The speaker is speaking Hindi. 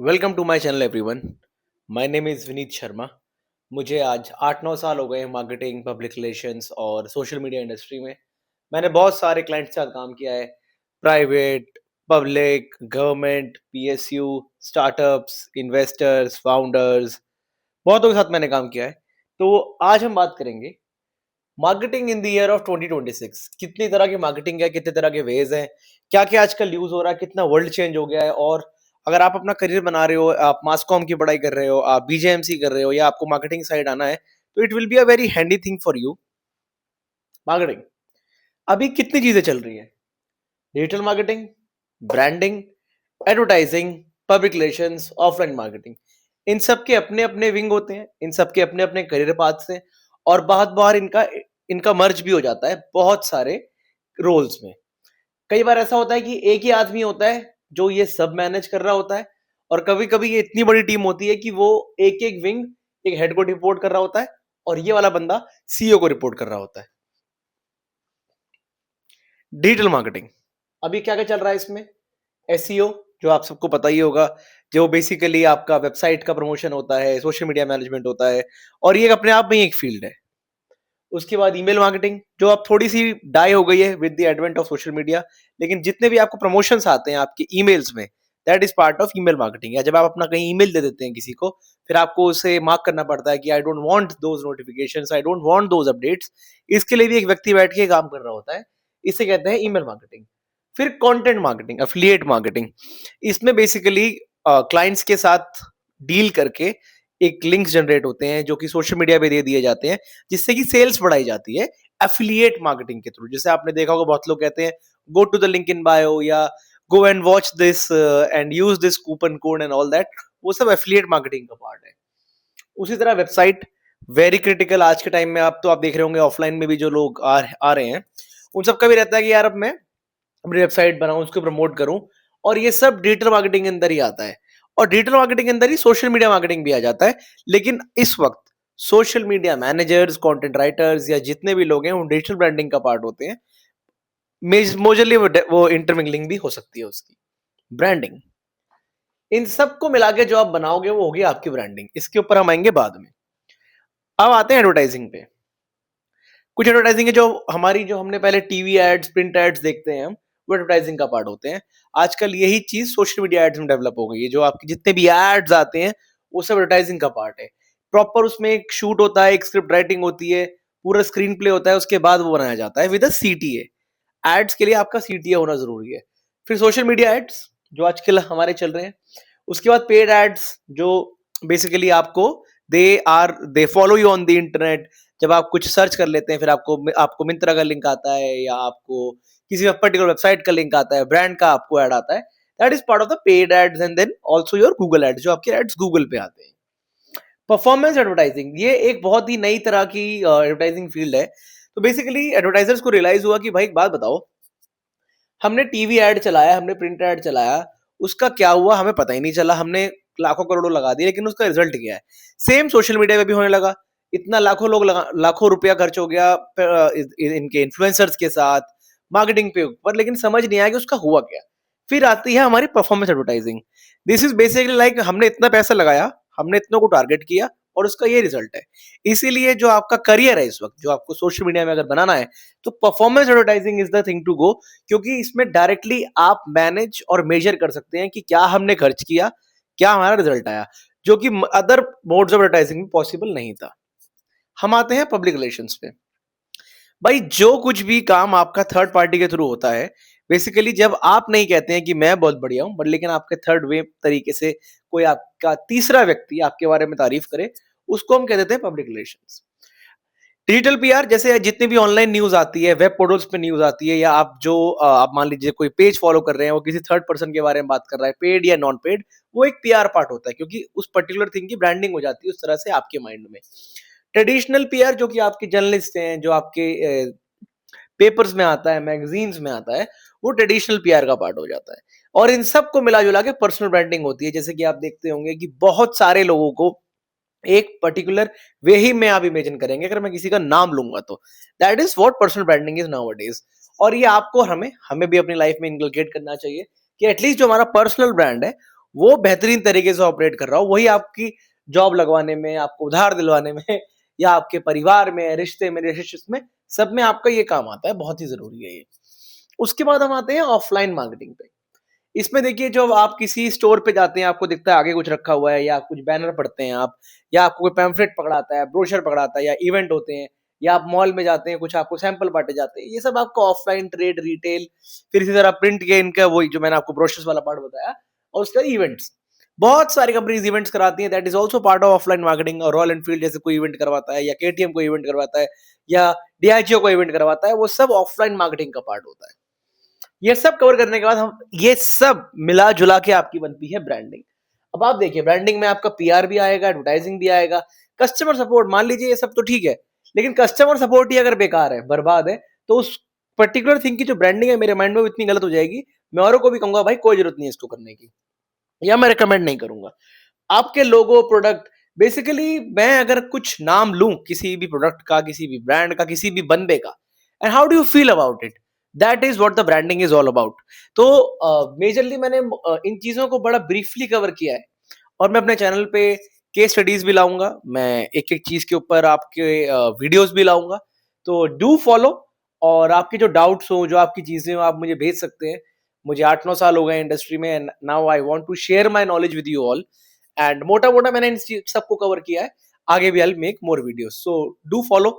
Welcome to my channel everyone. My name is Vineet Sharma. मुझे आज 8-9 साल हो गए मार्केटिंग, पब्लिक रिलेशंस और सोशल मीडिया इंडस्ट्री में। मैंने बहुत सारे क्लाइंट्स के साथ काम किया है। Private, public, government, PSU, startups, investors, founders, बहुतों के साथ मैंने काम किया है। तो आज हम बात करेंगे marketing in the year of 2026। कितनी तरह की मार्केटिंग है, कितने तरह के वेज हैं, क्या-क्या आजकल यूज़ हो रहा है, कितना वर्ल्ड चेंज हो गया है। और अगर आप अपना करियर बना रहे हो, आप मास कॉम की पढ़ाई कर रहे हो, आप बीजेएमसी कर रहे हो या आपको मार्केटिंग साइड आना है, तो it will be a very handy thing for you. Marketing अभी कितनी चीज़ें चल रही है? Digital marketing, branding, advertising, public relations, offline marketing. इन सब के अपने-अपने विंग होते हैं, इन सब के अपने-अपने करियर पाथ्स हैं और बहुत बार इनका इनका मर्ज भी हो जाता है बहुत सारे रोल्स में। कई बार ऐसा होता है कि एक ही आदमी होता है जो ये सब मैनेज कर रहा होता है और कभी-कभी ये इतनी बड़ी टीम होती है कि वो एक-एक विंग एक हेड को रिपोर्ट कर रहा होता है और ये वाला बंदा सीईओ को रिपोर्ट कर रहा होता है। डिजिटल मार्केटिंग अभी क्या-क्या चल रहा है इसमें? एसईओ जो आप सबको पता ही होगा, जो बेसिकली आपका वेबसाइट का प्रमोशन होता है, सोशल मीडिया मैनेजमेंट होता है और ये अपने आप में ही एक फील्ड है। उसके बाद ईमेल मार्केटिंग जो अब थोड़ी-सी डाई हो गई है with the advent of social media, लेकिन जितने भी आपको प्रमोशंस आते हैं आपके ईमेल्स में, that is part of email marketing. या जब आप अपना कहीं ईमेल दे देते हैं किसी को, फिर आपको उसे मार्क करना पड़ता है कि I don't want those notifications, I don't want those updates. इसके लिए भी एक व्यक्ति बैठ के काम कर रहा होता है। इसे कहते हैं ईमेल मार्केटिंग। फिर कंटेंट मार्केटिंग, एफिलिएट मार्केटिंग। इसमें बेसिकली क्लाइंट्स के साथ डील करके एक लिंक्स जनरेट होते हैं जो कि सोशल मीडिया पे दे दिए जाते हैं, जिससे कि सेल्स बढ़ाई जाती है एफिलिएट मार्केटिंग के थ्रू। जैसे आपने देखा होगा बहुत लोग कहते हैं go to the link in bio या go and watch this and use this coupon code and all that. वो सब एफिलिएट मार्केटिंग का पार्ट है। उसी तरह वेबसाइट वेरी क्रिटिकल आज के टाइम में। आप देख रहे होंगे ऑफलाइन में भी जो लोग आ रहे हैं, उन सबका भी रहता है कि यार अब मैं अपनी वेबसाइट बनाऊं, उसको प्रमोट करूं। और ये सब डिजिटल मार्केटिंग के अंदर ही आता है और डिजिटल मार्केटिंग के अंदर ही सोशल मीडिया मार्केटिंग भी आ जाता है। लेकिन इस वक्त social media managers, content writers या जितने भी लोग हैं वो डिजिटल ब्रांडिंग का पार्ट होते हैं। मोजली वो इंटरमिंगलिंग भी हो सकती है उसकी। ब्रांडिंग इन सबको मिला के जो आप बनाओगे वो होगी आपकी ब्रांडिंग। इसके ऊपर हम आएंगे बाद में। अब आते हैं एडवर्टाइजिंग पे। कुछ एडवर्टाइजिंग है जो हमने पहले टीवी एड्स, प्रिंट एड्स देखते हैं हम, वो एडवर्टाइजिंग का पार्ट होते हैं। आजकल यही चीज सोशल मीडिया एड्स में डेवलप हो गई है। जो आपके जितने भी एड्स आते हैं वो सब एडवर्टाइजिंग का पार्ट है। प्रॉपर उसमें एक शूट होता है, एक स्क्रिप्ट राइटिंग होती है, पूरा स्क्रीन प्ले होता है, उसके बाद वो बनाया जाता है विद अ सीटीए। एड्स के लिए आपका सीटीए होना जरूरी है। फिर सोशल मीडिया एड्स जो आजकल हमारे चल रहे हैं। उसके बाद पेड एड्स जो बेसिकली आपको they follow you on the internet. जब आप कुछ सर्च कर लेते हैं फिर आपको आपको मिंत्रा का लिंक आता है या आपको किसी पर्टिकुलर वेबसाइट का लिंक आता है, ब्रांड का आपको ऐड आता है। That is part of the paid ads and then also your Google ads जो आपके एड्स गूगल पे आते हैं। परफॉर्मेंस एडवर्टाइजिंग ये एक बहुत ही नई तरह की एडवर्टाइजिंग फील्ड है। तो बेसिकली एडवर्टाइजर्स को रियलाइज हुआ कि भाई एक बात बताओ, हमने टीवी एड चलाया, हमने प्रिंट एड चलाया, उसका क्या हुआ हमें पता ही नहीं चला। हमने लाखों करोड़ों लगा दिए लेकिन उसका रिजल्ट क्या है? सेम सोशल मीडिया पे भी होने लगा। इतना लाखों रुपया खर्च हो गया इनके इन्फ्लुएंसर्स के साथ मार्केटिंग पे ऊपर, लेकिन समझ नहीं आया कि उसका हुआ क्या। फिर आती है हमारी performance advertising. This is basically like हमने इतना पैसा लगाया, हमने इतनों को टारगेट किया और उसका ये रिजल्ट है। इसीलिए जो आपका करियर है इस वक्त, जो आपको सोशल मीडिया में अगर बनाना है, तो performance advertising is the thing to go. क्योंकि इसमें डायरेक्टली आप मैनेज और मेजर कर सकते हैं कि क्या हमने खर्च किया, क्या हमारा रिजल्ट आया, जो कि अदर मोड्स ऑफ एडवर्टाइजिंग में पॉसिबल नहीं था। हम आते हैं पब्लिक रिलेशंस पे। भाई जो कुछ भी काम आपका थर्ड पार्टी के थ्रू होता है, बेसिकली जब आप नहीं कहते हैं कि मैं बहुत बढ़िया हूं, बट लेकिन आपके थर्ड वे तरीके से कोई आपका तीसरा व्यक्ति आपके बारे में तारीफ करे, उसको हम कह देते हैं पब्लिक रिलेशंस। डिजिटल पीआर जैसे जितनी भी ऑनलाइन न्यूज आती है, वेब पोर्टल्स पे न्यूज आती है, या आप जो आप मान लीजिए कोई पेज फॉलो कर रहे हैं, वो किसी थर्ड पर्सन के बारे में बात कर रहा है, पेड या नॉन पेड, वो एक पीआर पार्ट होता है क्योंकि उस पर्टिकुलर थिंग की ब्रांडिंग हो जाती है उस तरह से आपके माइंड में। ट्रेडिशनल पीआर जो कि आपके जर्नलिस्ट हैं, जो आपके पेपर्स में आता है, मैगजीन्स में आता है, वो ट्रेडिशनल पीआर का पार्ट हो जाता है। और इन सबको मिला जुला के पर्सनल ब्रांडिंग होती है। जैसे कि आप देखते होंगे कि बहुत सारे लोगों को एक पर्टिकुलर वे ही में आप इमेजिन करेंगे अगर मैं किसी का नाम लूंगा तो। That is what personal branding is nowadays. और ये आपको हमें हमें भी अपनी लाइफ में इनकलकेट करना चाहिए कि एटलीस्ट जो हमारा पर्सनल ब्रांड है वो बेहतरीन तरीके से ऑपरेट कर रहा हो, वही आपकी जॉब लगवाने में, आपको उधार दिलवाने में या आपके परिवार में, रिश्ते में, रिलेशनशिप में, सब में आपका ये काम आता है। बहुत ही जरूरी है ये। उसके बाद हम आते हैं ऑफलाइन मार्केटिंग पे। इसमें देखिए, जब आप किसी स्टोर पे जाते हैं, आपको दिखता है आगे कुछ रखा हुआ है, या कुछ बैनर पढ़ते हैं आप, या आपको कोई पैम्फलेट पकड़ाता है, ब्रोशर पकड़ाता है, या इवेंट होते हैं, या आप मॉल में जाते हैं, कुछ आपको सैंपल बांटे जाते हैं, ये सब आपको ऑफलाइन ट्रेड, रिटेल, फिर इसी तरह प्रिंट के इनका वही जो मैंने आपको ब्रोशर्स वाला पार्ट बताया, और उसके बाद इवेंट्स। बहुत सारी कंपनीज इवेंट्स कराती हैं, that is also part of offline marketing. और रॉयल एनफील्ड जैसे कोई इवेंट करवाता है, या केटीएम कोई इवेंट करवाता है, या डीआईजीओ को इवेंट करवाता है, वो सब ऑफलाइन मार्केटिंग का पार्ट होता है। ये सब कवर करने के बाद हम ये सब मिला जुला के आपकी बनती है ब्रांडिंग। अब आप देखिए, ब्रांडिंग में आपका पीआर भी आएगा, एडवर्टाइजिंग भी आएगा, कस्टमर सपोर्ट, मान लीजिए ये सब तो ठीक है, लेकिन कस्टमर सपोर्ट ही अगर बेकार है, बर्बाद है, तो उस पर्टिकुलर थिंग की जो ब्रांडिंग है मेरे माइंड में इतनी गलत हो जाएगी, मैं औरों को भी कहूंगा भाई कोई जरूरत नहीं है इसको करने की, या मैं रिकमेंड नहीं करूंगा। आपके लोगो, प्रोडक्ट, बेसिकली मैं अगर कुछ नाम लूं किसी भी प्रोडक्ट का, किसी भी ब्रांड का, किसी भी बंदे का, and how do you feel about it, that is what the branding is all about. तो मेजरली मैंने इन चीजों को बड़ा ब्रीफली कवर किया है, और मैं अपने चैनल पे केस स्टडीज भी लाऊंगा, मैं एक एक चीज के ऊपर आपके वीडियोस भी लाऊंगा। तो डू फॉलो, और आपके जो डाउट्स हो, जो आपकी चीजें हो, आप मुझे भेज सकते हैं। मुझे 8-9 साल हो गए इंडस्ट्री में, and now I want to share my knowledge with you all. And मोटा मोटा मैंने इन सबको कवर किया है। आगे भी I make more videos, so do follow.